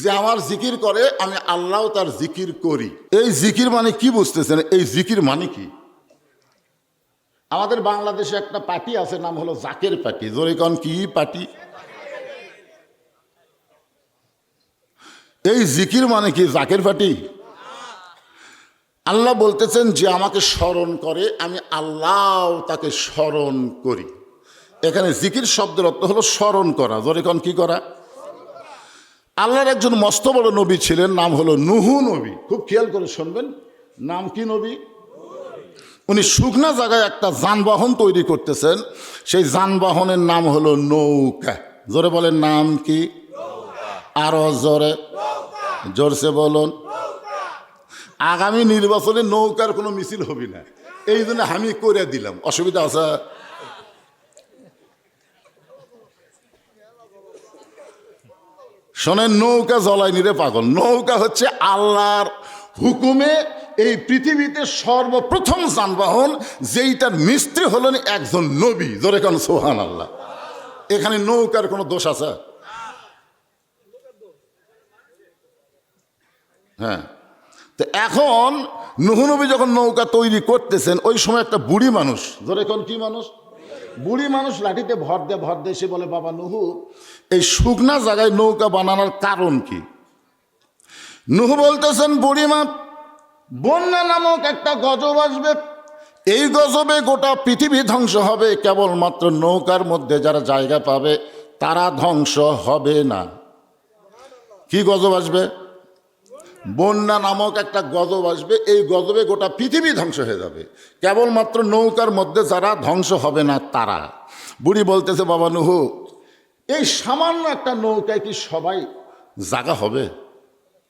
যে আমার জিকির করে আমি আল্লাহ তার জিকির করি। এই জিকির মানে কি বুঝতেছেন? এই জিকির মানে কি? আমাদের বাংলাদেশে একটা পার্টি আছে, নাম হলো জাকের পার্টি। জোরে কন, কি পার্টি? এই জিকির মানে কি? জাকের পার্টি? আল্লাহ বলতেছেন যে আমাকে স্মরণ করে আমি আল্লাহ তাকে স্মরণ করি। এখানে জিকির শব্দের অর্থ হলো স্মরণ করা। জোরে কন, কি করা? আল্লাহর একজন মস্ত বড় নবী ছিলেন, নাম হলো নুহু নবী। খুব খেয়াল করে শুনবেন, নাম কি নবী? উনি শুকনা জায়গায় একটা যানবাহন তৈরি করতেছেন, সেই যানবাহনের নাম হলো নৌকা। জোরে বলেন, নাম কি? আরো জোরে, জোরসে বলুন। আগামী নির্বাচনে নৌকার কোনো মিছিল হবে না, এই জন্য আমি করে দিলাম। অসুবিধা আছে? শোনেন, নৌকা জ্বলাইনি রে পাগল। নৌকা হচ্ছে আল্লাহর হুকুমে এই পৃথিবীতে সর্বপ্রথম যানবাহন, যেইটার মিস্ত্রি হলেন একজন নবী। জোরে কান সুবহানাল্লাহ। এখানে নৌকার কোনো দোষ আছে? হ্যাঁ। তো এখন নুহু নবী যখন নৌকা তৈরি করতেছেন, ওই সময় একটা বুড়ি মানুষ, জোরে কোন কি মানুষ? বুড়ি মানুষ লাঠিতে ভর দিয়ে এসে বলে, বাবা নুহু, এই শুকনা জায়গায় নৌকা বানানোর কারণ কি? নুহু বলতেছেন, বুড়িমা, বন্যা নামক একটা গজব আসবে, এই গজবে গোটা পৃথিবী ধ্বংস হবে, কেবলমাত্র নৌকার মধ্যে যারা জায়গা পাবে তারা ধ্বংস হবে না। কি গজব আসবে? বন্যা নামক একটা গজব আসবে, এই গজবে গোটা পৃথিবী ধ্বংস হয়ে যাবে, কেবলমাত্র নৌকার মধ্যে যারা ধ্বংস হবে না তারা। বুড়ি বলতেছে, বাবা নুহু, এই সামান্য একটা নৌকায় কি সবাই জায়গা হবে?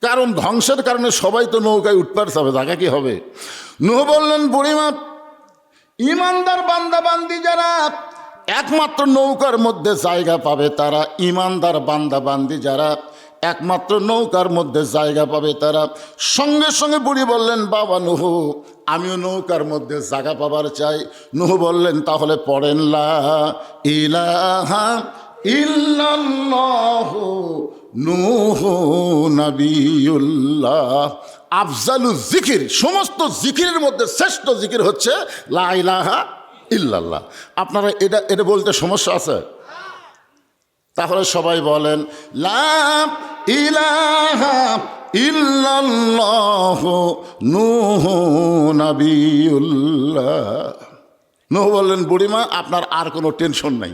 কারণ ধ্বংসের কারণে সবাই তো নৌকায় উঠতে যাবে, জায়গা কি হবে? নুহু বললেন, বুড়িমা, ইমানদার বান্দাবান্দি যারা একমাত্র নৌকার মধ্যে জায়গা পাবে তারা, ইমানদার বান্দাবান্দি যারা একমাত্র নৌকার মধ্যে জায়গা পাবে তারা। সঙ্গে সঙ্গে বুড়ি বললেন, বাবা নুহু, আমিও নৌকার মধ্যে জায়গা পাবার চাই। নুহু বললেন, তাহলে পড়েন লা ইলাহা ইল্লাল্লাহু নূহু নবিয়ুল্লাহ। আফজালু জিকির, সমস্ত জিকিরের মধ্যে শ্রেষ্ঠ জিকির হচ্ছে লা ইলাহা ইল্লাল্লাহ। আপনারা এটা বলতে সমস্যা আছে? তাহলে সবাই বলেন, লা ইলাহা ইল্লাল্লাহু নূহু নবিয়ুল্লাহ। নূহ বললেন, বুড়িমা, আপনার আর কোনো টেনশন নাই,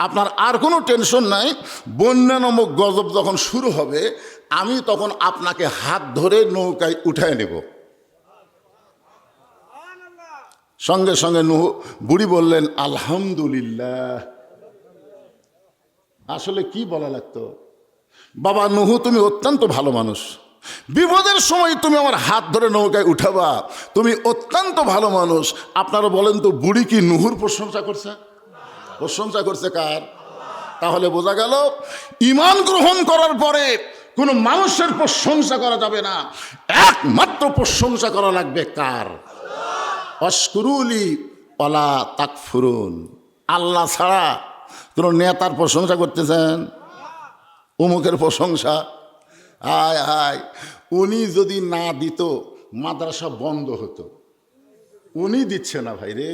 আপনার আর কোনো টেনশন নাই। বন্যা নামক গজব যখন শুরু হবে, আমি তখন আপনাকে হাত ধরে নৌকায় উঠায় নেব। সঙ্গে সঙ্গে বুড়ি বললেন, আলহামদুলিল্লাহ। আসলে কি বলা লাগতো? বাবা নুহু, তুমি অত্যন্ত ভালো মানুষ, বিপদের সময় তুমি আমার হাত ধরে নৌকায় উঠাবা, তুমি অত্যন্ত ভালো মানুষ। আপনারা বলেন তো, বুড়ি কি নুহুর প্রশংসা করছে? প্রশংসা করছে কার? তাহলে বোঝা গেল, ঈমান গ্রহণ করার পরে কোনো মানুষের প্রশংসা করা যাবে না, একমাত্র প্রশংসা করা লাগবে কার? অশকুরুলি ওয়ালা তাকফুরুন। আল্লাহ ছাড়া কোনো নেতার প্রশংসা করতেছেন? অমুকের প্রশংসা, হায় হায়, উনি যদি না দিত মাদ্রাসা বন্ধ হতো। উনি দিচ্ছে না ভাই রে,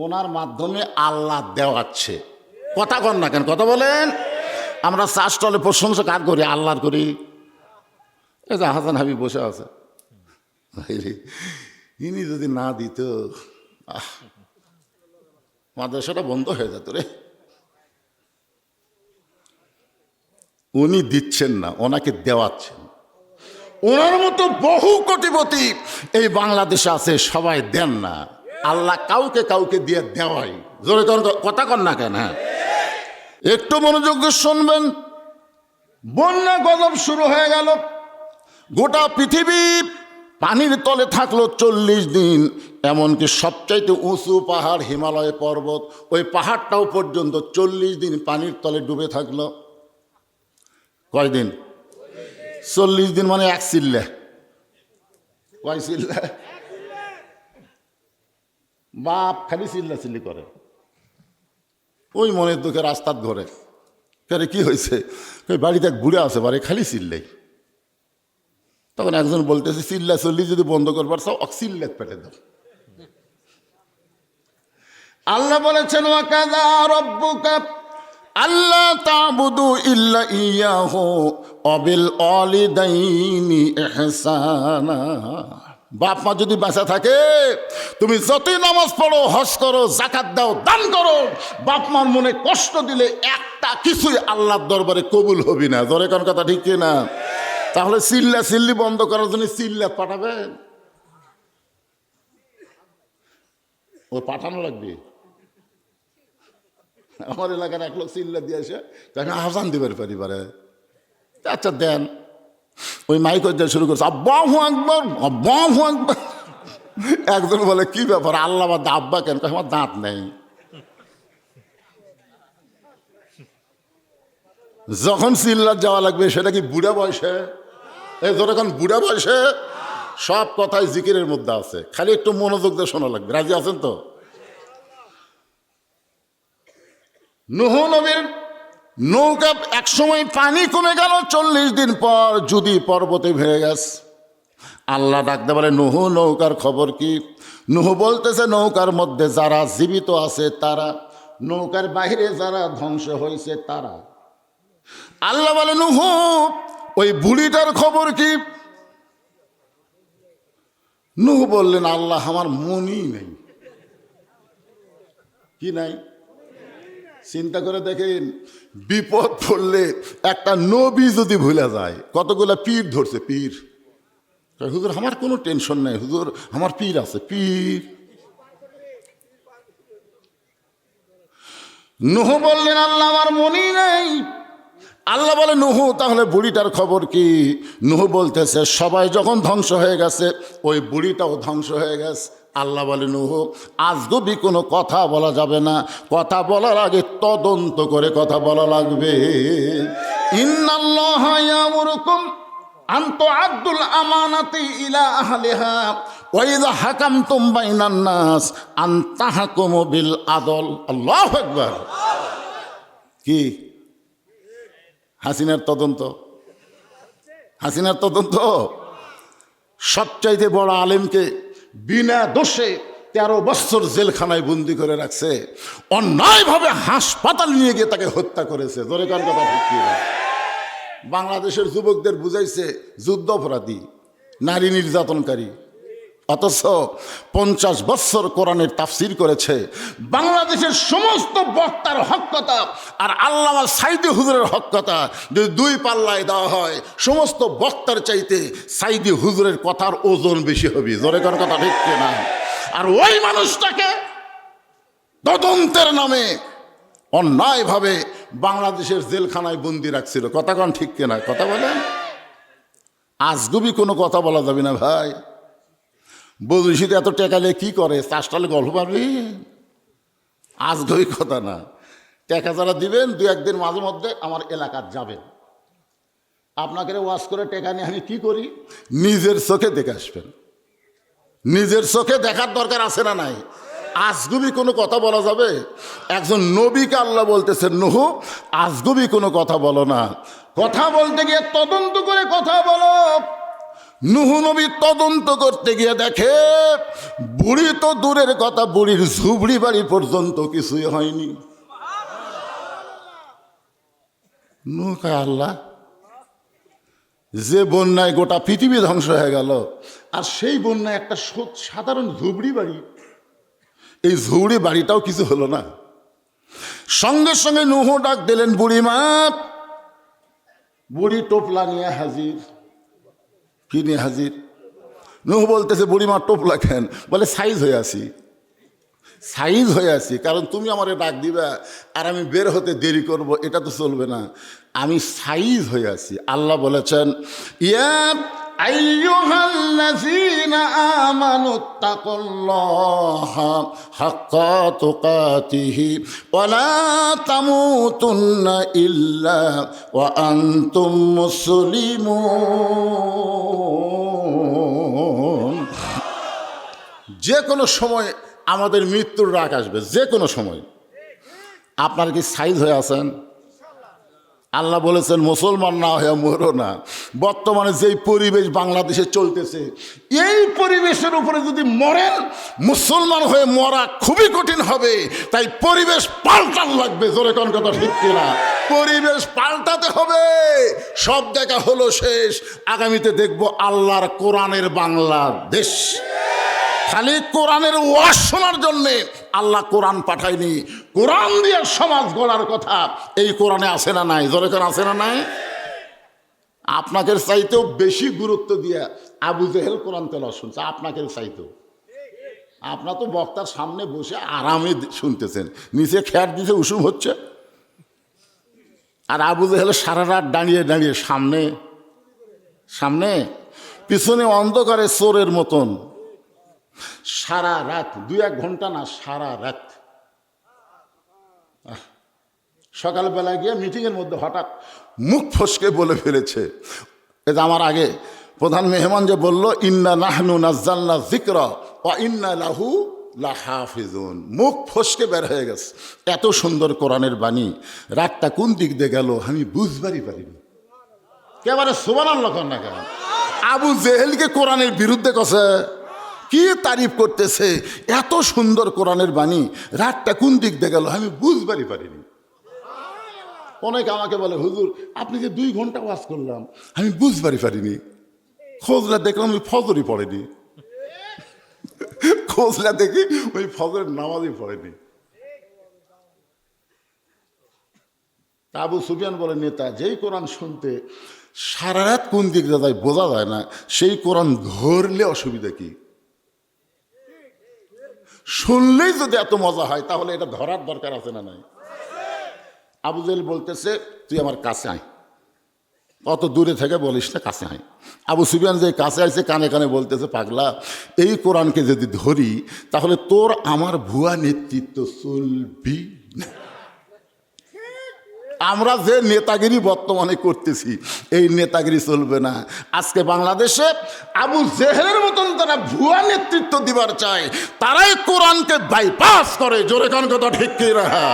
ওনার মাধ্যমে আল্লাহ দেওয়াচ্ছে। কথা কন না কেন? কথা বলেন। আমরা চা স্টলে প্রশংসা কার করি? আল্লাহর করি। এই যে হাসান হাবিব বসে আছে, ভাই রে, ইনি যদি না দিত মাদ্রাসাটা বন্ধ হয়ে যেত রে। উনি দিচ্ছেন না, ওনাকে দেওয়াচ্ছেন। ওনার মতো বহু কোটিপতি এই বাংলাদেশে আছে, সবাই দেন না। আল্লাহ কাউকে কাউকে দিয়ে দেওয়াই। জোরে কথা কন না কেন? হ্যাঁ, একটু মনোযোগ দিয়ে শুনবেন। বন্যা গজব শুরু হয়ে গেল, গোটা পৃথিবী পানির তলে থাকলো 40 দিন। এমনকি সবচাইতে উঁচু পাহাড় হিমালয় পর্বত, ওই পাহাড়টাও পর্যন্ত 40 দিন পানির তলে ডুবে থাকলো। কয়দিন? 40 দিন, মানে এক চিল্লা। কয় চিল্লা? বাপ খালি চিল্লা চিল্লি করে, ওই মনের দুঃখে রাস্তার ঘরে আরে কি হয়েছে? বাড়িতে এক বুড়া আছে, বাড়ি খালি চিল্লাই। তখন একজন বলতেছে, চিল্লা চল্লি যদি বন্ধ করবার চাও চিল্লাক পেটে দাও। আল্লাহ বলেছেন, ওয়াকাযা রাব্বুকা আল্লা তা'বুদু ইল্লা ইয়াহু ওয়া বিল ওয়ালিদাইনি ইহসানা। বাপ মা যদি বাঁচা থাকে, তুমি যতই নামাজ পড়ো, হজ করো, যাকাত দাও, দান করো, বাপ মার মনে কষ্ট দিলে একটা কিছুই আল্লাহর দরবারে কবুল হবে না। জোরে কোন কথা ঠিক কি না? তাহলে চিল্লা চিল্লি বন্ধ করার জন্য চিল্লা পাঠাবেন, ও পাঠানো লাগবে। আমার এলাকার এক লোক চিল্লা দিয়ে এসে তাকে আহ্বান দিবার পারে, আচ্ছা দেন। ওই মাইক দিয়ে শুরু করছে, আব্বাহু আকবার, আব্বাহু আকবার। একজন বলে, কি ব্যাপার, আল্লাহ বাদ আব্বা কেন? আমার দাঁত নেই। যখন চিল্লার যাওয়া লাগবে, সেটা কি বুড়া বয়সে? এই যখন বুড়া বয়সে সব কথাই জিকিরের মধ্যে আছে, খালি একটু মনোযোগ দিয়ে শোনা লাগবে। রাজি আছেন তো? নূহ নবীর নৌকা এক সময় পানি কমে গেল, 40 দিন পর যদি পর্বতে ভেঙে গেছে। আল্লাহ ডাকতে বলে, নূহ নৌকার খবর কি? নূহ বলতেছে, নৌকার মধ্যে যারা জীবিত আছে তারা, নৌকার বাইরে যারা ধ্বংস হয়েছে তারা। আল্লাহ বলে, নূহ ওই বুড়িটার খবর কি? নূহ বললেন, আল্লাহ আমার মনই নেই। কি নাই? চিন্তা করে দেখেন, বিপদ পড়লে একটা নবী যদি ভুলে যায়, কতগুলা পীর ধরছে। পীর, হুজুর আমার কোনো টেনশন নেই, হুজুর আমার পীর আছে। পীর নূহ বললেন, আল্লাহ আমার মনই নেই। আল্লাহ বলে, নূহ তাহলে বুড়িটার খবর কি? নূহ বলতেছে, সবাই যখন ধ্বংস হয়ে গেছে, ওই বুড়িটাও ধ্বংস হয়ে গেছে। আল্লাহ বলে, নূহ আজগুবি কোনো কথা বলা যাবে না, কথা বলার আগে তদন্ত করে কথা বলা লাগবে। ইন্নাল্লাহা ইয়ামুরুকুম আন তুআদ্দুল আমানাতি ইলা আহলিহা ওয়া ইযা হাকামতুম বাইনান নাস আন তাহকুমু বিল আদল। আল্লাহু আকবার। কি হাসিনার তদন্ত? হাসিনার তদন্ত সবচাইতে বড় আলেমকে বিনা দোষে 13 বছর জেলখানায় বন্দি করে রাখছে, অন্যায়ভাবে হাসপাতাল নিয়ে গিয়ে তাকে হত্যা করেছে। জোরে কার কথা ঠিক কি? বাংলাদেশের যুবকদের বুঝাইছে যুদ্ধ অপরাধী, নারী নির্যাতনকারী, অথচ 50 বছর কোরআনের তাফসির করেছে। বাংলাদেশের সমস্ত বক্তার হক কথা আর আল্লামা সাইদি হুজুরের হক কথা যদি 2 পাল্লায় দেওয়া হয়, সমস্ত বক্তার চাইতে সাইদি হুজুরের কথার ওজন বেশি হবে। জোরে কোন কথা ঠিক না? আর ওই মানুষটাকে তদন্তের নামে অন্যায়ভাবে বাংলাদেশের জেলখানায় বন্দি রাখছিল। কথা কোন ঠিক কিনা? কথা বলেন। আজগুবি কোনো কথা বলা যাবে না ভাই। বদুশিতে এত টেকালে কি করে? চাষটালে গল্প পারবি? আজগুবি কথা না। টাকা যারা দিবেন, 2-1 দিন মাঝে মধ্যে আমার এলাকার যাবেন, আপনাকে ওয়াশ করে টাকা নিয়ে আমি কি করি, নিজের চোখে দেখে আসবেন। নিজের চোখে দেখার দরকার আছে না নাই? আজগুবি কোনো কথা বলা যাবে? একজন নবীকে আল্লাহ বলতেছেন, নূহ আজগুবি কোনো কথা বলো না, কথা বলতে গিয়ে তদন্ত করে কথা বলো। নূহ নবী তদন্ত করতে গিয়ে দেখে, বুড়ি তো দূরের কথা, বুড়ির ঝুবড়ি বাড়ি পর্যন্ত কিছুই হয়নি। নূহ কয়, আল্লাহ যে বন্যায় গোটা পৃথিবী ধ্বংস হয়ে গেল, আর সেই বন্যায় একটা সাধারণ ঝুবড়ি বাড়ি, এই ঝুবড়ি বাড়িটাও কিছু হলো না। সঙ্গে সঙ্গে নূহ ডাক দিলেন, বুড়িমা। বুড়ি টোপলা নিয়ে হাজির। কি নিয়ে হাজির? নূহ বলতেছে, বুড়িমা টোপলা কেন? বলে, সাইজ হয়ে আসি। সাইজ হয়ে আসি কারণ তুমি আমারে ডাক দিবা আর আমি বের হতে দেরি করব, এটা তো চলবে না। আমি সাইজ হয়ে আসি। আল্লাহ বলেছেন, ইয়া আইয়ুহাল্লাযীনা আমানুত্তাকুল্লাহা হাক্কা তুকাতিহি ওয়া লা তামুতুন্না ইল্লা ওয়া আনতুম মুসলিমুন। যে কোনো সময় আমাদের মৃত্যুর ডাক আসবে, যে কোনো সময়। আপনার কি সাইজ হয়ে আছেন? আল্লাহ বলেছেন মুসলমান না হয়ে মরো না। বর্তমানে যেই পরিবেশ বাংলাদেশে চলতেছে, এই পরিবেশের উপরে যদি মরেন, মুসলমান হয়ে মরা খুবই কঠিন হবে। তাই পরিবেশ পাল্টান লাগবে। জোরে কোন কথা ঠিক কিনা? পরিবেশ পাল্টাতে হবে। সব দেখা হলো শেষ, আগামীতে দেখব আল্লাহর কোরআনের বাংলাদেশ। খালি কোরআনের ওয়াজ শোনার জন্যে আল্লাহ কোরআন পাঠায়নি, কোরআন দিয়ে সমাজ গড়ার কথা এই কোরআনে আছে না নাই? জোরে কোন আছে না নাই? আপনাকে চাইতেও বেশি গুরুত্ব দিয়ে আবু জেহেল কোরআন তেলাওয়াত শুনছে, আপনাকে চাইতেও। আপনার তো বক্তার সামনে বসে আরামে শুনতেছেন, নিচে খেয়ার দিতে উসুম হচ্ছে। আর আবু জেহেল সারা রাত দাঁড়িয়ে দাঁড়িয়ে সামনে সামনে পিছনে অন্ধকারে চোরের মতন সারা রাত, 2-1 ঘন্টা না, সারা রাত। সকালবেলা গিয়ে মিটিংয়ের মধ্যে হঠাৎ মুখ ফসকে বলে ফেলেছে, এটা আমার আগে প্রধান মেহমান যে বলল, ইন্না নাহনু নাজ্জালনা যিকরা ওয়া ইন্না লাহু লাহাফিজুন। মুখ ফসকে বের হয়ে গেছে। এত সুন্দর কোরআনের বাণী, রাতটা কোন দিক দিয়ে গেল আমি বুঝবারই পারিনি। একেবারে সুবহানাল্লাহ কর না কেন? আবু জেহেলকে কোরআনের বিরুদ্ধে কছে, কি তারিফ করতেছে, এত সুন্দর কোরআনের বাণী, রাতটা কোন দিক দিয়ে গেল আমি বুঝবারই পারিনি। অনেকে আমাকে বলে, হুজুর আপনি যে 2 ঘন্টা ওয়াজ করলাম আমি বুঝবারই পারিনি। খোঁজলা দেখলাম ওই ফজরই পড়েনি, খোঁজলা দেখি ওই ফজরের নামাজই পড়েনি। আবু সুফিয়ান বলে, নেতা যেই কোরআন শুনতে সারা রাত কোন দিক দিয়ে যায় বোঝা যায় না, সেই কোরআন ধরলে অসুবিধা কি? শুনলেই যদি এত মজা হয় তাহলে এটা ধরার দরকার আছে না নাই? আবু জেহেল বলতেছে, তুই আমার কাছে আয়, অত দূরে থেকে বলিস না, কাছে আয়। আবু সুফিয়ান যে কাছে আসছে কানে কানে বলতেছে, পাগলা এই কোরআনকে যদি ধরি তাহলে তোর আমার ভুয়া নেতৃত্ব চলবি না। আমরা যে নেতাগিরি বর্তমানে করতেছি এই নেতাগিরি চলবে না। আজকে বাংলাদেশে আবু জেহেলের মতন তারা ভুয়া নেতৃত্ব দিবার চায়, তারাই কোরআনকে বাইপাস করে। জোরে কান কথা ঠিক কি রাহা?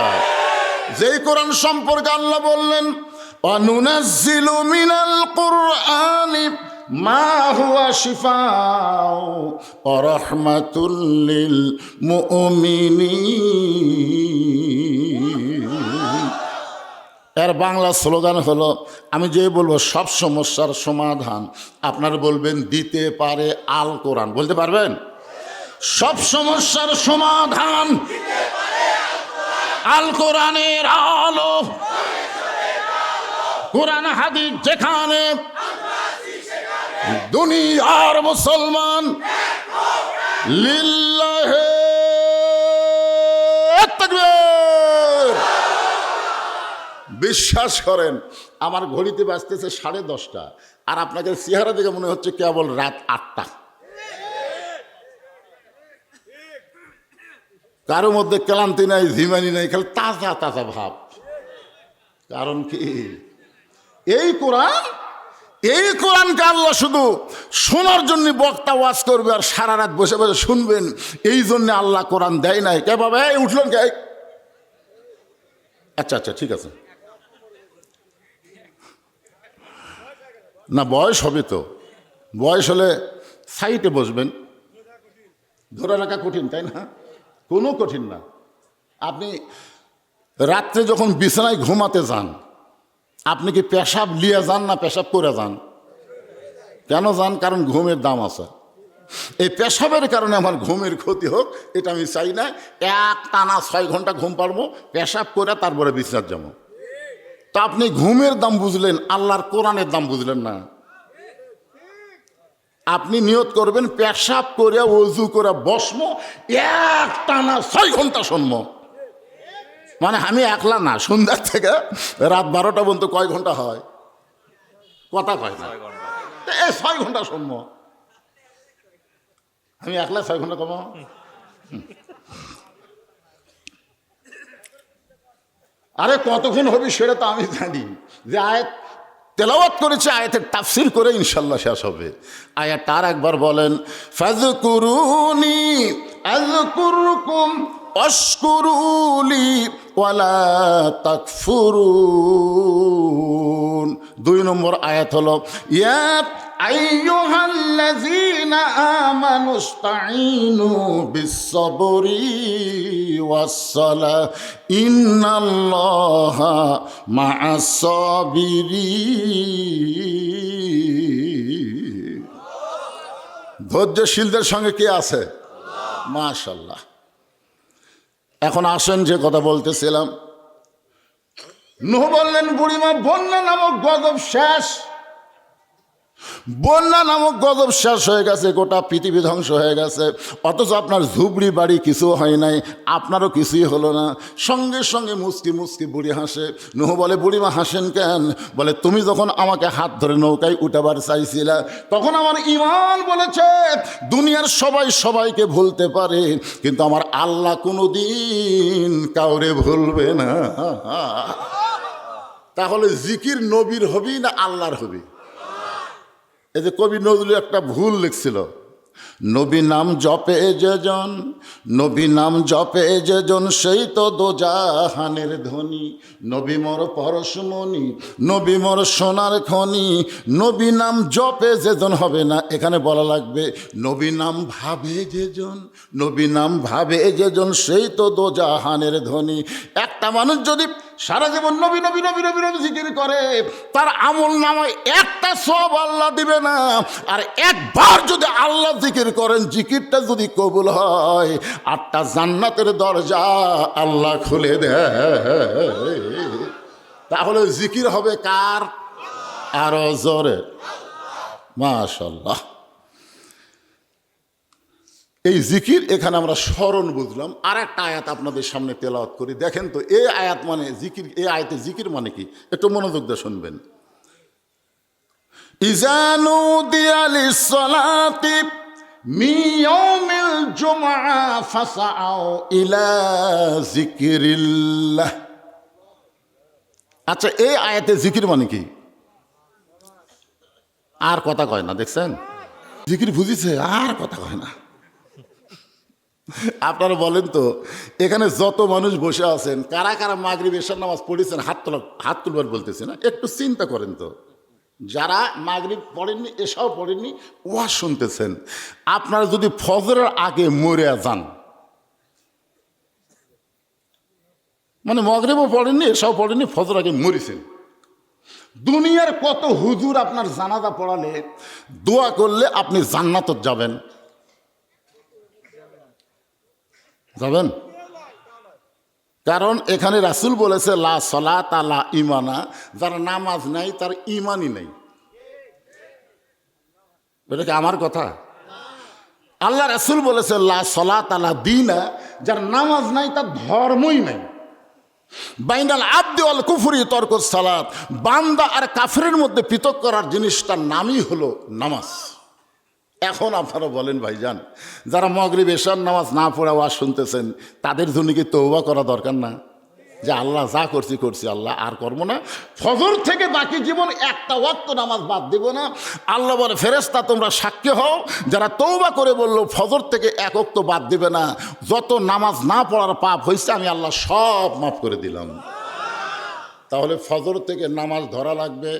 যেই কোরআন সম্পর্কে আল্লাহ বললেন, অনুনাজ্জিলু মিনাল কুরআনি মা হুয়া শিফাউ ওয়া রাহমাতুল লিল মুমিনিন। এর বাংলা স্লোগান হলো, আমি যে বলবো সব সমস্যার সমাধান আপনার বলবেন দিতে পারে আল কোরআন। বলতে পারবেন? সব সমস্যার সমাধান আল কোরআনের আলো। কোরআন হাদিস যেখানে, দুনিয়ার মুসলমান লিল্লাহে তাকবীর। বিশ্বাস করেন আমার ঘড়িতে বাজতেছে 10:30, আর আপনাকে চেহারা দেখে মনে হচ্ছে কেবল রাত 8টা। কারোর মধ্যে ক্লান্তি নাই, ঝিমানি নাই, খালি তাজা তাজা ভাব। কারণ কি? এই কোরআনকে আল্লাহ শুধু শোনার জন্য বক্তা ওয়াজ করবে আর সারা রাত বসে বসে শুনবেন, এই জন্য আল্লাহ কোরআন দেয় নাই। কে বাবা উঠলেন কে? আচ্ছা আচ্ছা ঠিক আছে, না বয়স হবে তো, বয়স হলে সাইটে বসবেন। ধরে রাখা কঠিন, তাই না? কোনো কঠিন না। আপনি রাত্রে যখন বিছানায় ঘুমাতে যান, আপনি কি পেশাব লিয়ে যান না পেশাব করে যান? কেন যান? কারণ ঘুমের দাম আছে। এই পেশাবের কারণে আমার ঘুমের ক্ষতি হোক এটা আমি চাই না। এক টানা 6 ঘন্টা ঘুম পারবো, পেশাব করে তারপরে বিছানার যাবো। তা আপনি ঘুমের দাম বুঝলেন, আল্লাহর কোরআনের দাম বুঝলেন না। আপনি নিয়ত করবেন পেশাব করে ওযু করে বসমো, এক টানা 6 ঘন্টা শুনবো। মানে আমি একলা না, সন্ধ্যার থেকে রাত 12টা পর্যন্ত কয় ঘন্টা হয়? কথা কয় না, 6 ঘন্টা শুনবো। আমি একলা 6 ঘন্টা কমো। আরে কতক্ষণ হবে সেটা তো আমি জানি। যে আয়াত তেলাওয়াত করেছে, আয়াতের তাফসীর করে ইনশাল্লাহ শেষ হবে। আয়াতটা আর একবার বলেন, ফাযকুরুনি আযকুরকুম ওয়াশকুরুলি ওয়ালা তাকফুরুন। 2 নম্বর আয়াত হলো ইয়া আইয়ুহাল্লাযীনা আমানুস্তাঈনু বিস-সাবরি ওয়াস-সালাহ ইন্নাল্লাহা মা'আস-সাবিরিন। ধৈর্যশীলদের সঙ্গে কে আছে? মাশাআল্লাহ। এখন আসেন যে কথা বলতেছিলাম, নূহ বললেন বুড়িমা বন্যা নামক গজব শেষ, বন্যা নামক গজব শেষ হয়ে গেছে, গোটা পৃথিবী ধ্বংস হয়ে গেছে, অথচ আপনার ঝুবড়ি বাড়ি কিছু হয় নাই, আপনারও কিছুই হলো না। সঙ্গে সঙ্গে মুচকি মুচকি বুড়ি হাসে। নূহ বলে বুড়িমা হাসেন কেন? বলে তুমি যখন আমাকে হাত ধরে নৌকায় উঠাবার চাইছিলা তখন আমার ঈমান বলেছে দুনিয়ার সবাই সবাইকে ভুলতে পারে, কিন্তু আমার আল্লাহ কোনোদিন কাউরে ভুলবে না। তাহলে জিকির নবীর হবি না আল্লাহর হবি? এই যে কবি নজরুল একটা ভুল লিখছিল, নবী নাম জপে যেজন, নবী নাম জপে যেজন সেই তো দোজাহানের ধনী, নবী মোর পরশমণি, নবী মোর সোনার খনি, নবী নাম জপে যেজন হবে না, এখানে বলা লাগবে নবী নাম ভাবে যেজন, নবী নাম ভাবে যেজন সেই তো দোজাহানের ধনী। একটা মানুষ যদি সারা জীবন নবী নবী নবী নবী নবী জিকির করে তার আমল নামায় একটা সওয়াব আল্লাহ দিবে না। আর একবার যদি আল্লাহ জিকির করেন, জিকিরটা যদি কবুল হয়, 8টা জান্নাতের দরজা আল্লাহ খুলে দেয়। তাহলে জিকির হবে কার? আরো জোরে মাশাআল্লাহ। এই জিকির এখানে আমরা স্মরণ বুঝলাম। আর একটা আয়াত আপনাদের সামনে তেলাওয়াত করি, দেখেন তো এই আয়াত মানে জিকির, এই আয়াতে জিকির মানে কি, একটু মনোযোগ দিয়ে শুনবেন। ইযা নুদিয়া লিস-সালাতি মিন ইয়াউমিল জুমআ ফাসআউ ইলা যিকরিল্লাহ। আচ্ছা, এই আয়াতে জিকির মানে কি? আর কথা কয় না, দেখছেন? জিকির বুঝিছে, আর কথা কয় না। আপনারা বলেন তো, এখানে যত মানুষ বসে আছেন কারা কারা মাগরিব এশার নামাজ পড়েছেন? হাত তুলবার বলতেছি না, একটু চিন্তা করেন তো। যারা মাগরিব পড়েননি, এশাও পড়েননি, ওয়াজ শুনতেছেন, আপনারা যদি ফজরের আগে মরে যান, মানে মাগরিবও পড়েননি, এশাও পড়েননি, ফজর আগে মরেছেন, দুনিয়ার কত হুজুর আপনার জানাজা পড়ালে দোয়া করলে আপনি জান্নাতে যাবেন, যাবেন? কারণ এখানে রাসূল বলেছে লা সালাতা লা ঈমানা, যার নামাজ নাই তার ঈমানই নেই। এটা কি আমার কথা? আল্লাহ রাসূল বলেছে লা সালাতা লা দীনা, যার নামাজ নাই তার ধর্মই নাই। বাইনাল আবদি ওয়াল কুফরি তরকুস সালাত, বান্দা আর কাফেরের মধ্যে পৃথক করার জিনিসটার নামই হলো নামাজ। এখন আপনারা বলেন ভাইজান, যারা মাগরিব এশার নামাজ না পড়ে ওয়াজ শুনতেছেন, তাদের জন্য কি তওবা করা দরকার না? যে আল্লাহ যা করছি করছি, আল্লাহ আর করবো না, ফজর থেকে বাকি জীবন একটা ওয়াক্ত নামাজ বাদ দেব না। আল্লাহ বলে ফেরেশতা তোমরা সাক্ষী হও, যারা তওবা করে বললো ফজর থেকে এক ওয়াক্ত বাদ দেবে না, যত নামাজ না পড়ার পাপ হয়েছে আমি আল্লাহ সব মাফ করে দিলাম। তাহলে ফজর থেকে নামাজ ধরা লাগবে।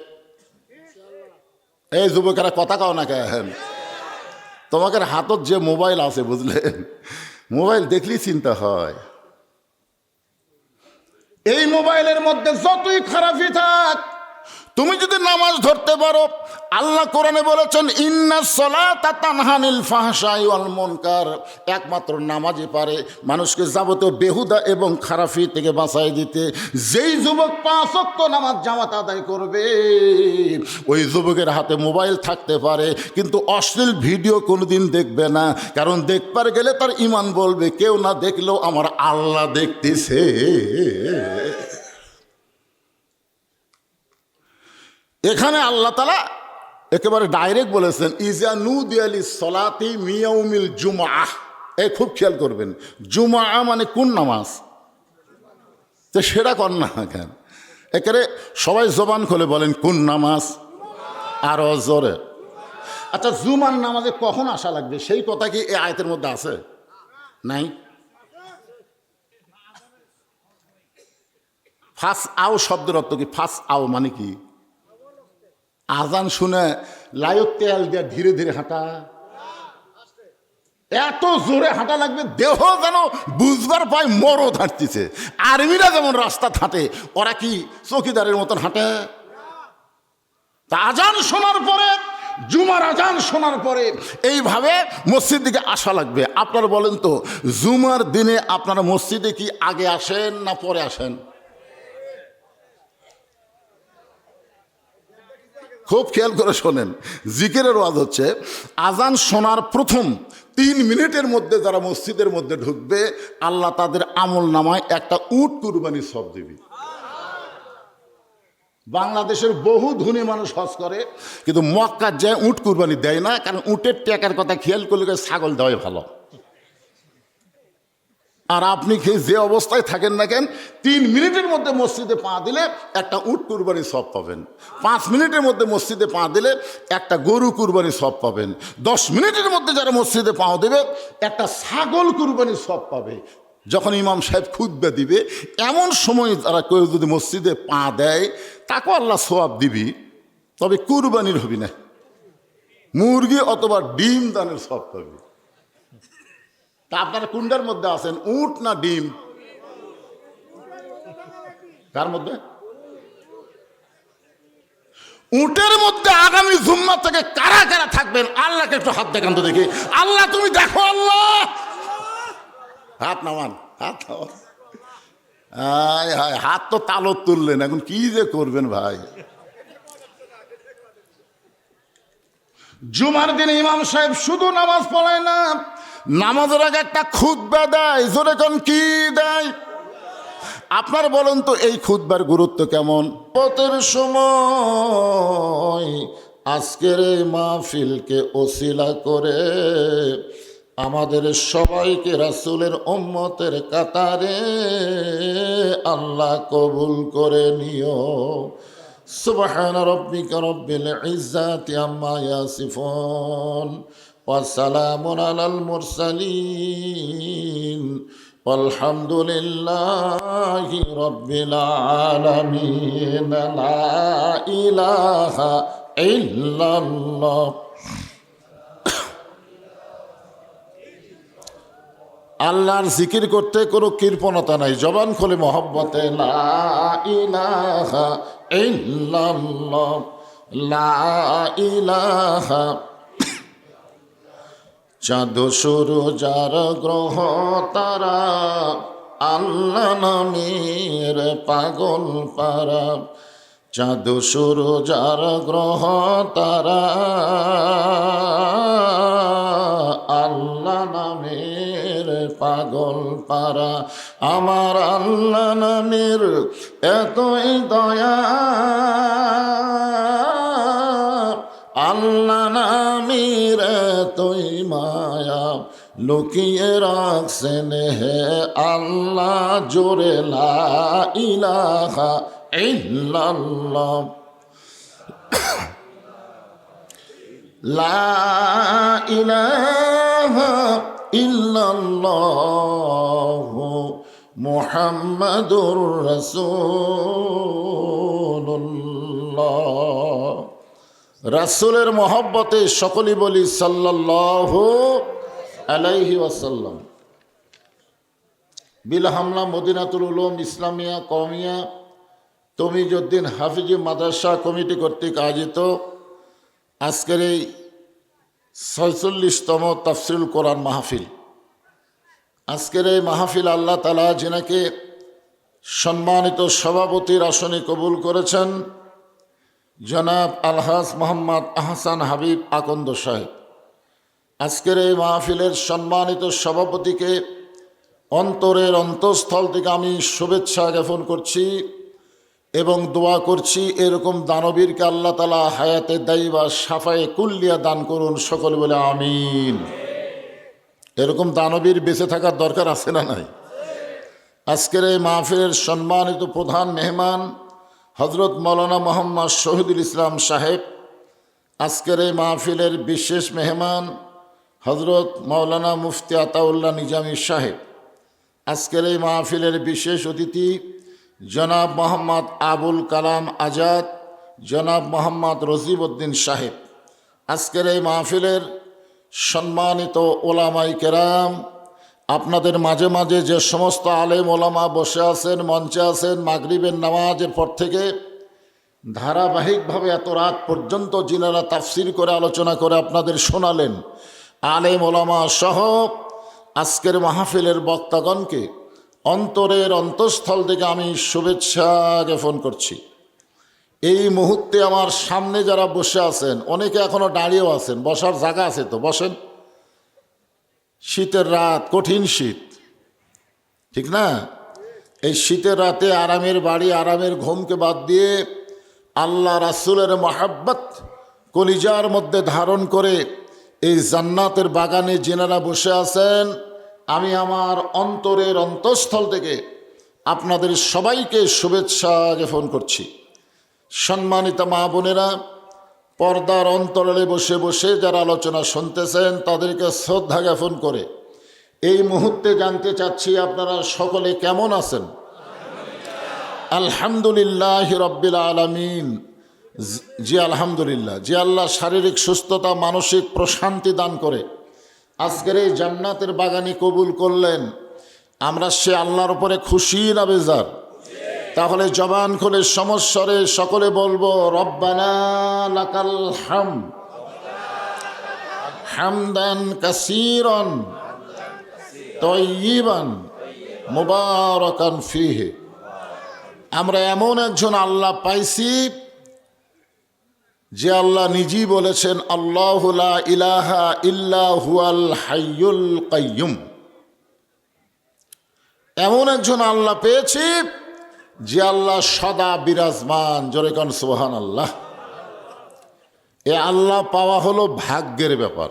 এই যুবকেরা কথা কও না কেন? তোমাদের হাতত যে মোবাইল আছে, বুঝলেন, মোবাইল দেখলেই চিন্তা হয়। এই মোবাইলের মধ্যে যতই খারাপই থাক, তুমি যদি নামাজ ধরতে পারো, আল্লাহ কোরআনে বলেছেন ইন্নাস সালাতা তানহা আনিল ফাহশাই ওয়াল মুনকার, একমাত্র নামাজই পারে মানুষকে যাবতীয় বেহুদা এবং খারাপি থেকে বাঁচাই দিতে। যেই যুবক 5 ওয়াক্ত নামাজ জামাত আদায় করবে, ওই যুবকের হাতে মোবাইল থাকতে পারে কিন্তু অশ্লীল ভিডিও কোনোদিন দেখবে না, কারণ দেখবার গেলে তার ঈমান বলবে কেউ না দেখলেও আমার আল্লাহ দেখতেছে। এখানে আল্লাহ তাআলা একেবারে ডাইরেক্ট বলেছেন ইজা নুদিয়া লিস-সালাতি মিন ইয়াউমিল জুমআহ। এই খুব খেয়াল করবেন, জুমআ মানে কোন নামাজ? তো সেটা কর না কেন? একেবারে সবাই জবান খুলে বলেন কোন নামাজ? আরো জোরে। আচ্ছা, জুমার নামাজে কখন আসা লাগবে সেই কথা কি এই আয়াতের মধ্যে আছে? নাই। ফাস আও শব্দের অর্থ কি? ফাস আও মানে কি? আজান শুনে লায়ক তেল দিয়ে ধীরে ধীরে হাঁটা, এত জোরে হাঁটা লাগবে দেহ যেন বুঝবার পায় মরদ হাঁটতেছে। আর্মিরা যেমন রাস্তা হাঁটে, ওরা কি চৌকিদারের মতন হাঁটে? তা আজান শোনার পরে, জুমার আজান শোনার পরে এইভাবে মসজিদ দিকে আসা লাগবে। আপনারা বলেন তো, জুমার দিনে আপনারা মসজিদে কি আগে আসেন না পরে আসেন? খুব খেয়াল করে শোনেন, জিকিরের ওয়াজ হচ্ছে আজান শোনার প্রথম 3 মিনিটের মধ্যে যারা মসজিদের মধ্যে ঢুকবে, আল্লাহ তাদের আমল নামায় একটা উট কুরবানি সব দিবি। বাংলাদেশের বহু ধনী মানুষ হজ করে, কিন্তু মক্কার যায় উট কুরবানি দেয় না, কারণ উটের টাকার কথা খেয়াল করলে ছাগল দেওয়াই ভালো। আর আপনি যে অবস্থায় থাকেন না কেন, 3 মিনিটের মধ্যে মসজিদে পা দিলে একটা উট কুরবানি সব পাবেন, 5 মিনিটের মধ্যে মসজিদে পা দিলে একটা গরু কুরবানি সব পাবেন, 10 মিনিটের মধ্যে যারা মসজিদে পা দেবে একটা ছাগল কুরবানি সব পাবে। যখন ইমাম সাহেব খুতবা দিবে, এমন সময় তারা কেউ যদি মসজিদে পা দেয়, তাকেও আল্লাহ সওয়াব দিবি, তবে কুরবানির হবি না, মুরগি অথবা ডিম দানের সব পাবি। তা আপনারা কোনটার মধ্যে আছেন, উট না ডিম? কার মধ্যে? উটের মধ্যে আগামী জুম্মা থেকে কারা কারা থাকবেন? আল্লাহকে একটু হাত দেখান তো দেখি। আল্লাহ তুমি দেখো, আল্লাহ হাত নামান, হাত নামান। হায় হায়, হাত তো তালত তুললেন, এখন কি যে করবেন ভাই। জুমার দিনে ইমাম সাহেব শুধু নামাজ পড়ায় না, নামাজের আগে একটা খুতবা দেয়। জোরে কোন কি দেয়? আপনার বলেন তো এই খুতবার গুরুত্ব কেমন? পতের সময় আজকের এই মাহফিলকে ওসিলা করে আমাদের সবাইকে রাসূলের উম্মতের কাতারে আল্লাহ কবুল করে নিও। সুবহানা রাব্বিকা রাব্বিল ইজ্জাতি আম্মা ইয়াসিফুন ওয়া সালামুন আলাল মুরসালিন আলহামদুলিল্লাহি রাব্বিল আলামিন। লা ইলাহা ইল্লাল্লাহ। আল্লাহর জিকির করতে কোনো কৃপণতা নাই, জবান খুলে মহব্বতে লা ইলাহা ইল্লাল্লাহ, লা ইলাহা। চাঁদ সূর্য যার গ্রহ তারা, আল্লাহ নামের পাগল পারা। চাঁদ সূর্য যার গ্রহ তারা, আল্লাহ নামের পাগল পারা। আমার আল্লাহ নামের এতই দয়া, আল্লাহ নামের এতই মায়া, লুকিয়ে রাখছেন হে আল্লাহ জোরে লা ইলাহা ইল্লাল্লাহ। লা ইলাহা ইল্লাল্লাহ মুহাম্মাদুর রাসূলুল্লাহ। রাসূলের মহব্বতে সকলেই বলি সাল্লাল্লাহু আলাইহি ওয়াসাল্লাম। বিল হামলা মদিনাতুল উলুম ইসলামিয়া কওমিয়া তমিজউদ্দিন হাফিজি মাদ্রাসা কমিটি কর্তৃক আয়োজিত আজকের এই ৪৬তম তাফসিরুল কোরআন মাহফিল। আজকের এই মাহফিল আল্লাহ তাআলা যিনাকে সম্মানিত সভাপতির আসনে কবুল করেছেন, জনাব আলহাজ মোহাম্মদ আহসান হাবিব আকন্দ সাহেব। আজকের এই মাহফিলের সম্মানিত সভাপতিকে অন্তরের অন্তঃস্থল থেকে আমি শুভেচ্ছা জ্ঞাপন করছি এবং দোয়া করছি এরকম দানবীরকে আল্লাহ তাআলা হায়াতে দাইবা সাফায়ে কুল্লিয়া দান করুন, সকলে বলে আমিন। এরকম দানবীর বেঁচে থাকার দরকার আছে না নাই? আজকের এই মাহফিলের সম্মানিত প্রধান মেহমান হজরত মৌলানা মোহাম্মদ শহীদুল ইসলাম সাহেব। আজকের এই মাহফিলের বিশেষ মেহমান হজরত মৌলানা মুফতি আতাউল্লাহ নিজামী সাহেব। আজকের এই মাহফিলের বিশেষ অতিথি জনাব মোহাম্মদ আবুল কালাম আজাদ জনাব মোহাম্মদ রজিবউদ্দিন সাহেব, আজকের এই মাহফিলের সম্মানিত ওলামাই কেরাম, আপনাদের মাঝে মাঝে যে সমস্ত আলেম ওলামা বসে আছেন, মঞ্চে আছেন, মাগরিবের নামাজের পর থেকে ধারাবাহিকভাবে এত রাত পর্যন্ত যিনারা তাফসির করে আলোচনা করে আপনাদের শোনালেন, আলেম ওলামা সহ আজকের মাহফিলের বক্তাগণকে অন্তরের অন্তঃস্থল থেকে আমি শুভেচ্ছা জ্ঞাপন করছি। এই মুহূর্তে আমার সামনে যারা বসে আছেন, অনেকে এখনো দাঁড়িয়েও আছেন, বসার জায়গা আছে তো বসেন। শীতের রাত, কঠিন শীত, ঠিক না? এই শীতের রাতে আরামের বাড়ি, আরামের ঘুমকে বাদ দিয়ে আল্লাহ রাসূলের মহাব্বত কলিজার মধ্যে ধারণ করে এই জান্নাতের বাগানে যিনারা বসে আছেন, আমি আমার অন্তরের অন্তঃস্থল থেকে আপনাদের সবাইকে শুভেচ্ছা জ্ঞাপন করছি। সম্মানিত মা বোনেরা, পর্দার অন্তরালে বসে বসে যারা আলোচনা শুনতেছেন তাদেরকে শ্রদ্ধা জ্ঞাপন করে এই মুহূর্তে জানতে চাচ্ছি আপনারা সকলে কেমন আছেন? আলহামদুলিল্লাহ রব্বিল আলামিন। জি আলহামদুলিল্লাহ। যে আল্লাহ শারীরিক সুস্থতা, মানসিক প্রশান্তি দান করে আজকের এই জান্নাতের বাগানে কবুল করলেন, আমরা সে আল্লাহর উপরে খুশি না বেজার? তাহলে জবান খুলে সমস্বরে সকলে বলবো, রব্বানা লাকাল হামদ হামদান কাসীরান তাইয়িবান মুবারাকান ফীহি। আমরা এমন একজন আল্লাহ পাইছি যে আল্লাহ নিজেই বলেছেন, আল্লাহু লা ইলাহা ইল্লা হুয়াল হাইয়ুল কাইয়ুম। এমন একজন আল্লাহ পেয়েছি যে আল্লাহ সদা বিরাজমান। জোরে কোন সুবহানাল্লাহ। এ আল্লাহ পাওয়া হলো ভাগ্যের ব্যাপার।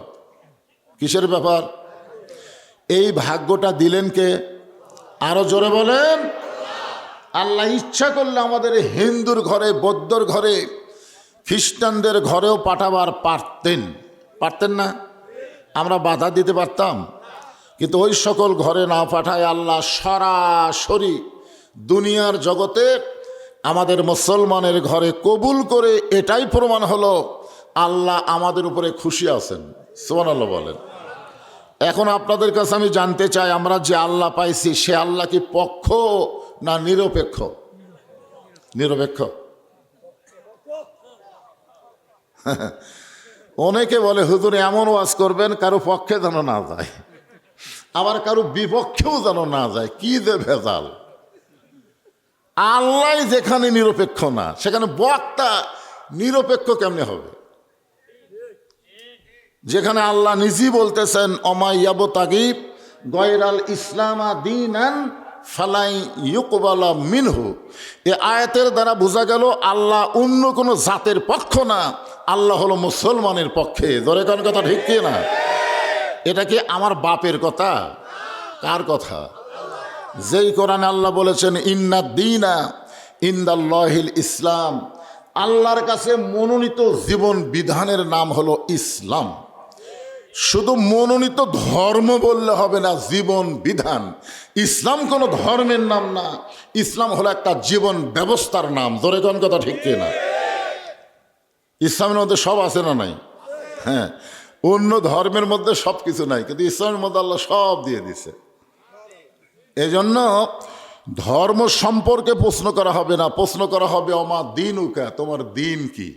কিসের ব্যাপার? এই ভাগ্যটা দিলেন কে? আরো জোরে বলেন। আল্লাহ ইচ্ছা করলে আমাদের হিন্দুর ঘরে, বৌদ্ধর ঘরে, খ্রিস্টানদের ঘরেও পাঠাবার পারতেন, পারতেন না? আমরা বাধা দিতে পারতাম, কিন্তু ওই সকল ঘরে না পাঠায় আল্লাহ সরাসরি দুনিয়ার জগতে আমাদের মুসলমানের ঘরে কবুল করে। এটাই প্রমাণ হলো আল্লাহ আমাদের উপরে খুশি আছেন। সুবহানাল্লাহ বলেন। এখন আপনাদের কাছে আমি জানতে চাই, আমরা যে আল্লাহ পাইছি সে আল্লাহ কি পক্ষ না নিরপেক্ষ? নিরপেক্ষ। অনেকে বলে হুজুর এমন ওয়াজ করবেন কারো পক্ষে যেন না যায়, আবার কারো বিপক্ষেও যেন না যায়। কি যে ভেজাল! আল্লাহ যেখানে নিরপেক্ষ না, সেখানে বক্তা নিরপেক্ষ কেমনে হবে? যেখানে আল্লাহ নিজেই বলতেছেন, অমাইয়াবতাগি গয়রাল ইসলামা দীনান ফালাই ইউকবালা মিনহু। এ আয়াতের দ্বারা বোঝা গেল আল্লাহ অন্য কোনো জাতের পক্ষ না, আল্লাহ হলো মুসলমানের পক্ষে। ধরে কোন কথা ঠিক কি না? এটা কি আমার বাপের কথা? কার কথা? যেই কোরআনে আল্লাহ বলেছেন, ইন্না দীনা ইনদাল্লাহিল ইসলাম, আল্লাহর কাছে মনোনীত জীবন বিধানের নাম হলো ইসলাম। শুধু মনোনীত ধর্ম বললে হবে না, জীবন বিধান। ইসলাম কোনো ধর্মের নাম না, ইসলাম হলো একটা জীবন ব্যবস্থার নাম। ধরে কোন কথা ঠিক কি না? ইসলামের মধ্যে সব আছে না নাই? হ্যাঁ, অন্য ধর্মের মধ্যে সব কিছু নাই, কিন্তু ইসলামের মধ্যে আল্লাহ সব দিয়ে দিছে। এজন্য ধর্ম সম্পর্কে প্রশ্ন করা হবে না, প্রশ্ন করা হবে অমা দীনুকা, তোমার দিন কি?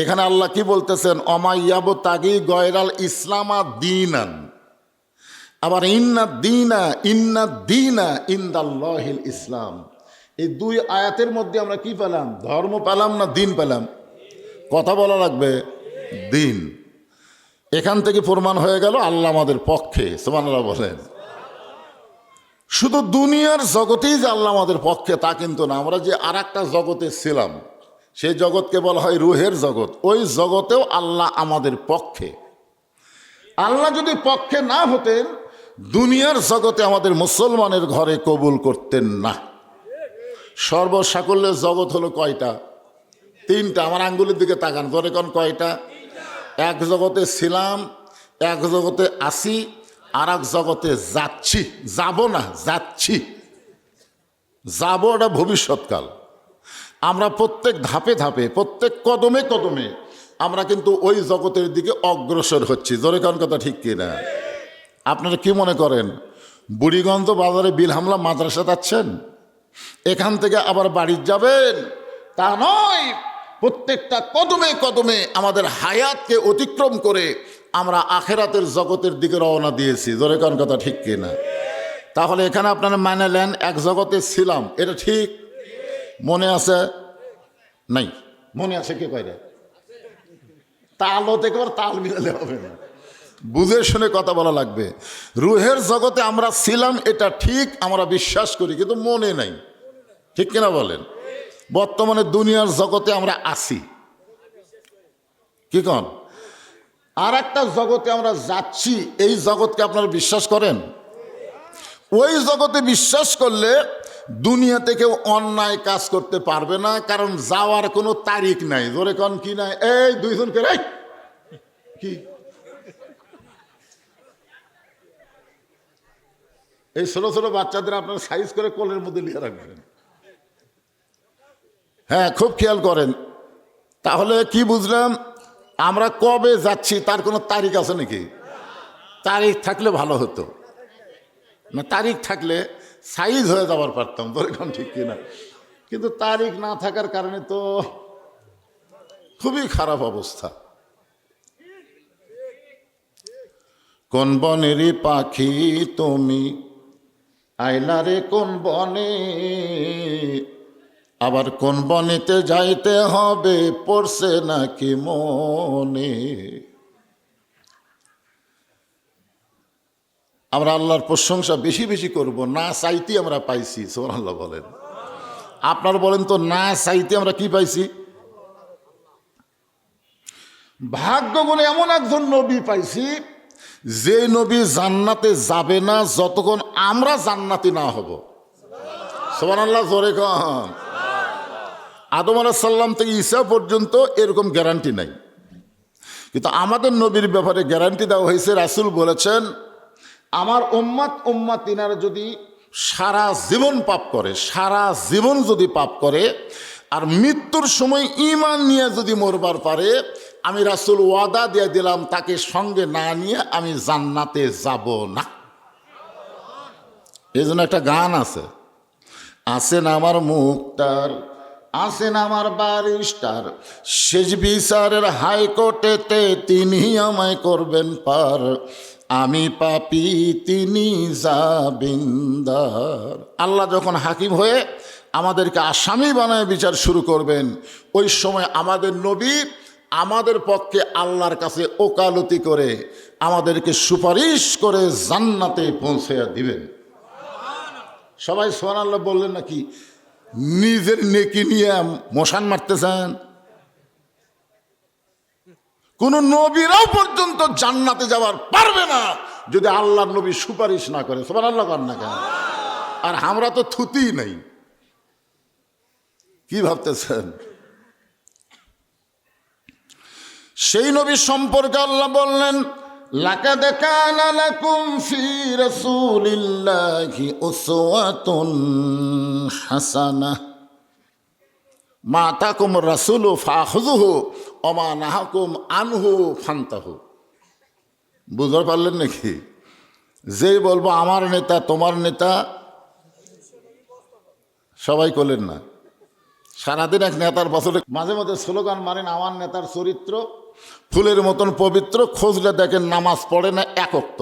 এখানে আল্লাহ কি বলতেছেন? অমাইয়াবতাগি গয়রাল ইসলামা দীনান। আবার ইন্না দীনা ইনদাল্লাহিল ইসলাম। এই দুই আয়াতের মধ্যে আমরা কি পেলাম? ধর্ম পেলাম না দিন পেলাম? কথা বলা লাগবে, দিন। এখান থেকে প্রমাণ হয়ে গেল আল্লাহ আমাদের পক্ষে। সুবহানাল্লাহ বলেন। শুধু দুনিয়ার জগতেই যে আল্লাহ আমাদের পক্ষে তা কিন্তু না, আমরা যে আর একটা জগতে ছিলাম, সেই জগৎকে বলা হয় রুহের জগৎ। ওই জগতেও আল্লাহ আমাদের পক্ষে। আল্লাহ যদি পক্ষে না হতেন, দুনিয়ার জগতে আমাদের মুসলমানের ঘরে কবুল করতেন না। সর্বসাকল্যের জগৎ হলো কয়টা? তিনটা। আমার আঙ্গুলের দিকে তাকান, ধরে কোন কয়টা? এক জগতে ছিলাম, এক জগতে আসি, আর এক জগতে যাচ্ছি। যাব না, যাচ্ছি। যাব, এটা ভবিষ্যৎকাল। আমরা প্রত্যেক ধাপে ধাপে, প্রত্যেক কদমে কদমে আমরা কিন্তু ওই জগতের দিকে অগ্রসর হচ্ছি। জোরে কোন কথা ঠিক কিনা? আপনারা কি মনে করেন বুড়িগঞ্জ বাজারে বিল হামলা মাদ্রাসা যাচ্ছেন, এখান থেকে আবার বাড়ি যাবেন? তা নয়, প্রত্যেকটা কদমে কদমে আমাদের হায়াতকে অতিক্রম করে আমরা আখেরাতের জগতের দিকে রওনা দিয়েছি। জোরে কোন কথা ঠিক কিনা? তাহলে এখানে আপনারা মানে নেন এক জগতে ছিলাম, এটা ঠিক মনে আছে? নাই মনে আছে কে কয়টা? তাল হতে তাল মিলালে হবে না, বুঝে শুনে কথা বলা লাগবে। রুহের জগতে আমরা ছিলাম এটা ঠিক, আমরা বিশ্বাস করি, কিন্তু মনে নাই। ঠিক কিনা বলেন? বর্তমানে দুনিয়ার জগতে আমরা আছি, কি কন? আর একটা জগতে আমরা যাচ্ছি, এই জগৎকে আপনারা বিশ্বাস করেন? ওই জগতে বিশ্বাস করলে দুনিয়াতে কেউ অন্যায় কাজ করতে পারবে না, কারণ যাওয়ার কোনো তারিখ নাই। জোরে কন কি নাই? এই দুইজনকে কি এই ছোট ছোট বাচ্চাদের আপনারা সাইজ করে কোলের মধ্যে নিয়ে রাখবেন। হ্যাঁ, খুব খেয়াল করেন। তাহলে কি বুঝলাম? আমরা কবে যাচ্ছি তার কোনো তারিখ আছে নাকি? তারিখ থাকলে ভালো হতো না, তারিখ থাকলে সাইজ হয়ে যাবার পারতাম। দরকার ঠিক কিনা? কিন্তু তারিখ না থাকার কারণে তো খুবই খারাপ অবস্থা। কোন বনেরই পাখি তুমি আইলা রে কোন বনে, আবার কোন বনেতে যাইতে হবে পড়ছে নাকি মনে। আমরা আল্লাহর প্রশংসা বেশি বেশি করব, না চাইতে আমরা পাইছি। সুবহানাল্লাহ বলেন। আপনার বলেন তো, না চাইতে আমরা কি পাইছি? ভাগ্য গুণে এমন একজন নবী পাইছি যে নবী জান্নাতে যাবে না যতক্ষণ আমরা জান্নাতি না হব। সুবহানাল্লাহ জোরে কন। আদম আলাইহিস সালাম থেকে ঈসা পর্যন্ত এরকম গ্যারান্টি নাই, কিন্তু আমাদের নবীর ব্যাপারে গ্যারান্টি দেওয়া হয়েছে। রাসূল বলেছেন, আমার উম্মাতিনারা যদি সারা জীবন পাপ করে, সারা জীবন যদি পাপ করে আর মৃত্যুর সময় ঈমান নিয়ে যদি মরবার পারে, আমি রাসূল ওয়াদা দিয়ে দিলাম তাকে সঙ্গে না নিয়ে আমি জান্নাতে যাব না। এই জন্য একটা গান আছে, আছেন আমার মুক্তার, আছেন আমার বারিস্টার, শেষ বিচারের হাইকোর্টেতে তিনি আমায় করবেন পার, আমি পাপী তিনি জামিনদার। আল্লাহ যখন হাকিম হয়ে আমাদেরকে আসামি বানায় বিচার শুরু করবেন, ওই সময় আমাদের নবী আমাদের পক্ষে আল্লাহর কাছে ওকালতি করে আমাদেরকে সুপারিশ করে জান্নাতে পৌঁছে দিবেন। সবাই সুবহানাল্লাহ বললেন নাকি? নিজের নেকি নিয়ে মশান মারতেছেন? কোন নবীরাও পর্যন্ত জান্নাতে যাওয়ার পারবে না যদি আল্লাহর নবী সুপারিশ না করে। সুবহানাল্লাহ কর না কেন? আর আমরা তো থুতি নাই, কি ভাবতেছেন? সেই নবী সম্পর্কে আল্লাহ বললেন, লাকাদ কানা লাকুম ফি রাসূলিল্লাহি উসওয়াতুন হাসানাহ মা আতাকুম রাসূলু ফাখুযুহু ওয়া মা নাহাকুম আনহু ফান্তাহু। বুঝতে পারলেন নাকি? যেই বলবো আমার নেতা তোমার নেতা, সবাই করলেন না। সারাদিন এক নেতার বছরে মাঝে মাঝে স্লোগান মারেন, আমার নেতার চরিত্র ফুলের মতন পবিত্র, খোঁজলে দেখেন নামাজ পড়ে না এক ওয়াক্ত।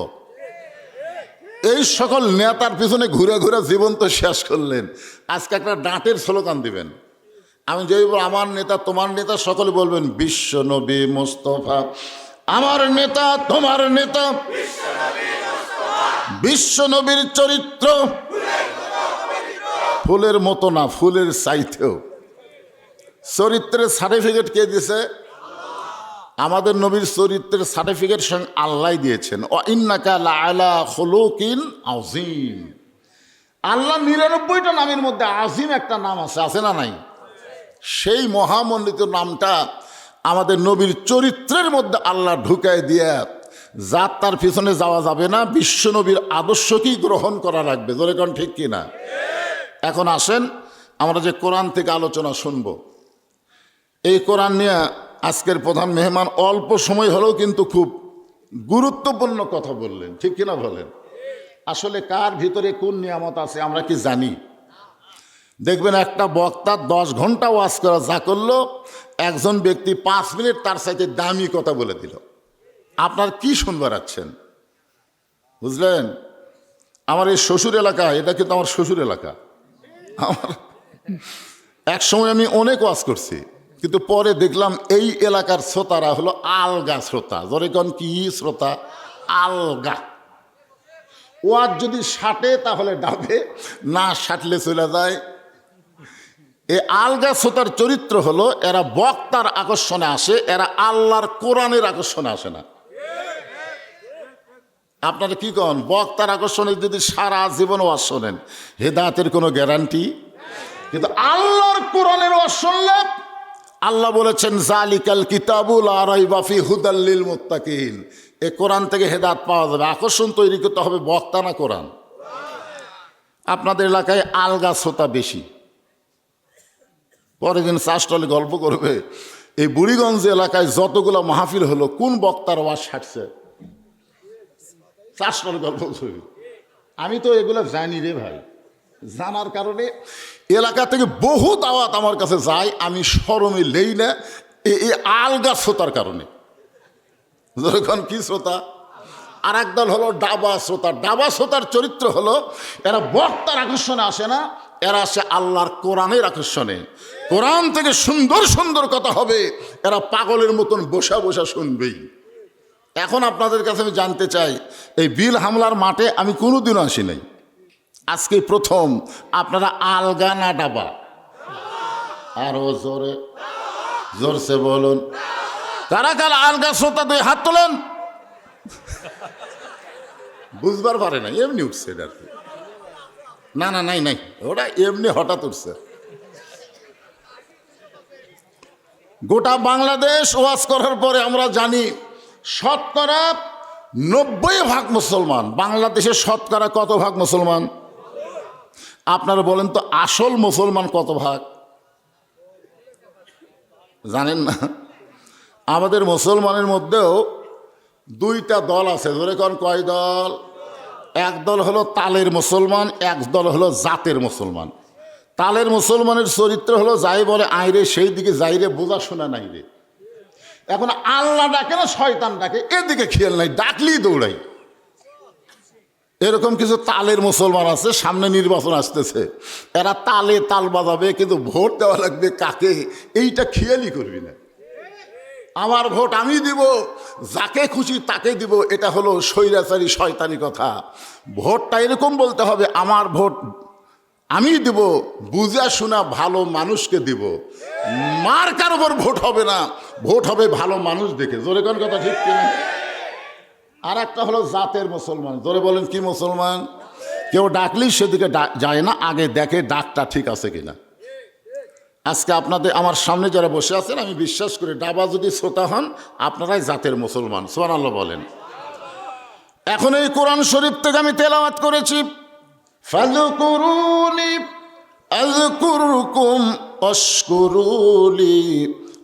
এই সকল নেতার পিছনে ঘুরে ঘুরে জীবন তো শেষ করলেন। আজকে একটা ডাঁটের স্লোগান দিবেন। আমি যেই বলবো আমার নেতা তোমার নেতা, সকলে বলবেন বিশ্ব নবী মোস্তফা আমার নেতা তোমার নেতা। বিশ্ব নবীর চরিত্র ফুলের মতো না, ফুলের চাইতেও। চরিত্রের সার্টিফিকেট কে দিয়েছে? আমাদের নবীর চরিত্রের সার্টিফিকেট স্বয়ং আল্লাহ দিয়েছেন। ও ইন্নাকা লাআলা খুলুকিন আযীম। আল্লাহ ৯৯টা নামের মধ্যে আজিম একটা নাম আছে না নাই? সেই মহামণ্ডিত নামটা আমাদের নবীর চরিত্রের মধ্যে আল্লাহ ঢুকায় দিয়ে, যার তার পিছনে যাওয়া যাবে না, বিশ্ব নবীর আদর্শকেই গ্রহণ করা লাগবে। জোরে কোন ঠিক কিনা? এখন আসেন, আমরা যে কোরআন থেকে আলোচনা শুনব, এই কোরআন নিয়ে আজকের প্রধান মেহমান অল্প সময় হলেও কিন্তু খুব গুরুত্বপূর্ণ কথা বললেন, ঠিক কিনা বলেন? আসলে কার ভিতরে কোন নিয়ামত আছে আমরা কি জানি? দেখবেন একটা বক্তা 10 ঘন্টা ওয়াজ করা যা করলো, একজন ব্যক্তি 5 মিনিট তার সাথে দামি কথা বলে দিল। আপনার কি শুনবার আছেন? বুঝলেন? আমার এই শ্বশুর এলাকা, এটা কিন্তু আমার শ্বশুর এলাকা। আমার এক সময় আমি অনেক ওয়াজ করছি, কিন্তু পরে দেখলাম এই এলাকার শ্রোতারা হলো আলগা শ্রোতা। ধরে কোন কি শ্রোতা? আলগা। ওয়াজ যদি সাটে তাহলে ডাবে, না সাটলে চলে যায়। এই আলগা শ্রোতার চরিত্র হলো এরা বক্তার আকর্ষণে আসে, এরা আল্লাহর কোরআনের আকর্ষণে আসে না। আপনারা কি কন? বক্তার আকর্ষণে যদি সারা জীবন ওয়াজ শোনেন, হেদায়েতের কোনো গ্যারান্টি। কিন্তু আল্লাহর কোরআনের ওয়াজ শুনলে আল্লাহ বলেছেন জালিকাল কিতাবুল লা রাইবা ফি হুদাল লিল মুত্তাকিন, এই কোরআন থেকে হেদায়েত পাওয়া যাবে। আকর্ষণ তৈরি করতে হবে বক্তা না কোরআন। আপনাদের এলাকায় আলগা শ্রোতা বেশি। পরের দিন চাষটলে গল্প করবে, এই বুড়িগঞ্জ এলাকায় যতগুলো মাহফিল হলো কোন বক্তার ওয়াজ ছাড়ছে, চাষটলে গল্প করবে। আমি তো এগুলো জানি রে ভাই, জানার কারণে এলাকা থেকে বহু দাওয়াত আমার কাছে যায়, আমি শরমে লেই না এই আলগা শ্রোতার কারণে। যখন কি শ্রোতা? আর একদল হলো ডাবা শ্রোতা। ডাবা শ্রোতার চরিত্র হলো এরা বক্তার আকর্ষণে আসে না, এরা আসে আল্লাহর কোরআনের আকর্ষণে। কোরআন থেকে সুন্দর সুন্দর কথা হবে, এরা পাগলের মতন বসা বসা শুনবেই। এখন আপনাদের কাছে আমি জানতে চাই, এই বিল হামলার মাঠে আমি কোনোদিনও আসি নাই, আজকে প্রথম। আপনারা আলগা না ডাবা? আরো জোরে জোরসে বলুন। কারা কারা আলগা শ্রোতা? দুই হাত তোলেন। বুঝবার পারে না, এমনি উঠছে এটা। না না, নাই নাই, ওটা এমনি হঠাৎ উঠছে। গোটা বাংলাদেশ ওয়াজ করার পরে আমরা জানি শতকরা 90% মুসলমান। বাংলাদেশের শতকরা কত ভাগ মুসলমান? আপনারা বলেন তো, আসল মুসলমান কত ভাগ? জানেন না? আমাদের মুসলমানের মধ্যেও 2টা দল আছে। ধরে কোন কয় দল? এক দল হলো তালের মুসলমান, এক দল হলো জাতের মুসলমান। তালের মুসলমানের চরিত্র হলো যাই বলে আইরে সেই দিকে যাইরে, বোঝা শোনা নাই রে। এখন আল্লাহ ডাকে না শয়তান ডাকে, এদিকে খেয়াল নাই, ডাকলেই দৌড়াই। এরকম কিছু তালের মুসলমান আছে। সামনে নির্বাচন আসতেছে, এরা তালে তাল বাজাবে, কিন্তু ভোট দেওয়া লাগবে কাকে এইটা খেয়ালই করবি না। আমার ভোট আমি দিব, যাকে খুশি তাকে দিব, এটা হলো স্বৈরাচারী শয়তানি কথা। ভোটটা এরকম বলতে হবে, আমার ভোট আমি দিব, বুঝা শোনা ভালো মানুষকে দিব। মার্কার উপর ভোট হবে না, ভোট হবে ভালো মানুষ দেখে। জোরে কোন কথা ঠিক কিনা? আর একটা হলো জাতের মুসলমান। জোরে বলেন কি মুসলমান? কেউ ডাকলেই সেদিকে যায় না, আগে দেখে ডাকটা ঠিক আছে কিনা। আজকে আপনাদের আমার সামনে যারা বসে আছেন, আমি বিশ্বাস করি ডাবা যদি শ্রোতা হন, আপনারাই জাতের মুসলমান। সুবহানাল্লাহ বলেন। এখন এই কোরআন শরীফ থেকে আমি তেলাওয়াত করেছি, ফাযকুরুনি আযকুরকুম ওয়াশকুরুলি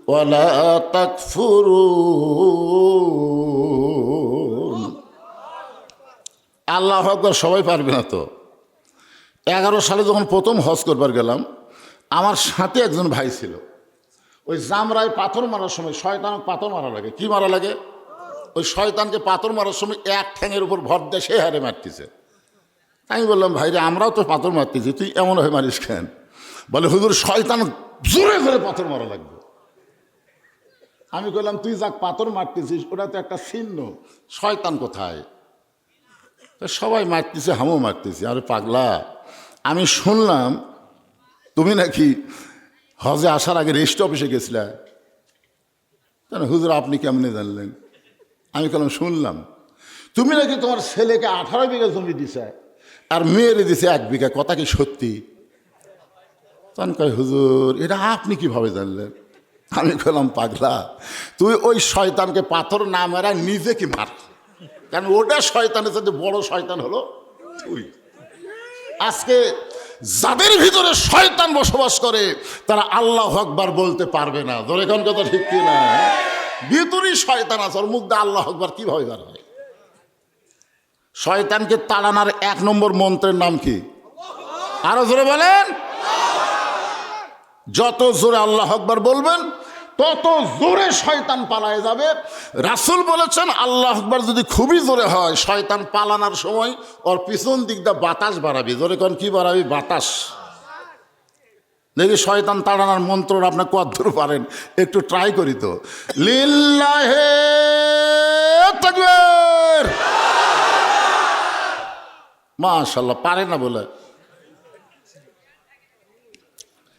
ওয়ালা তাকফুরুন। আল্লাহু আকবার সবাই পারবে না তো। 11 সালে যখন প্রথম হজ করবার গেলাম, আমার সাথে একজন ভাই ছিল। ওই জামরায় পাথর মারার সময় শয়তান পাথর মারা লাগে। কি মারা লাগে? ওই শয়তানকে পাথর মারার সময় এক ঠ্যাঙের উপর ভর দিয়ে সে হারে মারতেছে। আমি বললাম, ভাইরে আমরাও তো পাথর মারতেছি, তুই এমন হয়ে মারিস কেন? বলে, হুজুর শয়তান জোরে জোরে পাথর মারা লাগবে। আমি বললাম, তুই যাক পাথর মারতেছিস, ওটা তো একটা চিহ্ন, শয়তান কোথায়? সবাই মারতেছে, হামও মারতেছি। আরে পাগলা, আমি শুনলাম তুমি নাকি হজে আসার আগে রেস্ট অফিসে গেছিলা। হুজুর আপনি কেমনে জানলেন? আমি বললাম, শুনলাম তুমি নাকি তোমার ছেলেকে 18 বিঘা জমি দিছে আর মেয়েরে দিছে 1 বিঘা, কথা কি সত্যি? তখন কয়, হুজুর এটা আপনি কিভাবে জানলেন? আমি বললাম, পাগলা তুই ওই শয়তানকে পাথর না মারা নিজে কি মার, কারণ ওটা শয়তানের সাথে বড় শয়তান হলো তুই। আজকে যাদের ভিতরে শয়তান বসবাস করে তারা আল্লাহু আকবার বলতে পারবে না। ধরে কোন কথা ঠিক কি না? ভিতরেই শয়তান আছে, ওর মুখ দিয়ে আল্লাহু আকবার কিভাবে বার হয়? শয়তানকে তাড়ানোর 1 নম্বর মন্ত্রের নাম কি? আরো জোরে বলেন। যত জোরে আল্লাহু আকবার বলবেন তত জোরে শয়তান পালায় যাবে। রাসূল বলেছেন আল্লাহু আকবার যদি খুবই জোরে হয়, শয়তান পালানোর সময় ওর পিছন দিক দিয়ে বাতাস বাড়াবি। জোরে কোন কি বাড়াবি? বাতাস। দেখি শয়তান তাড়ানোর মন্ত্র আপনি কতদূর পারেন, একটু ট্রাই করি তো। লিল্লাহে তাকবীর। মাশাআল্লাহ, পারে না বলে